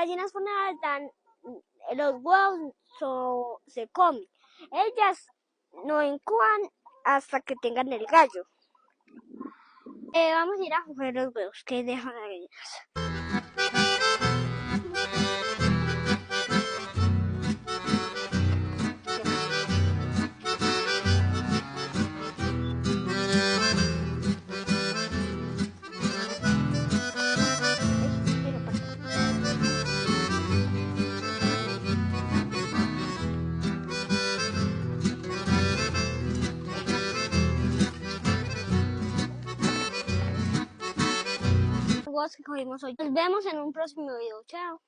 gallinas ponen los huevos se comen. Ellas no incuban hasta que tengan el gallo. Vamos a ir a coger los huevos que dejan las gallinas. Que cogimos hoy. Nos vemos en un próximo video. Chao.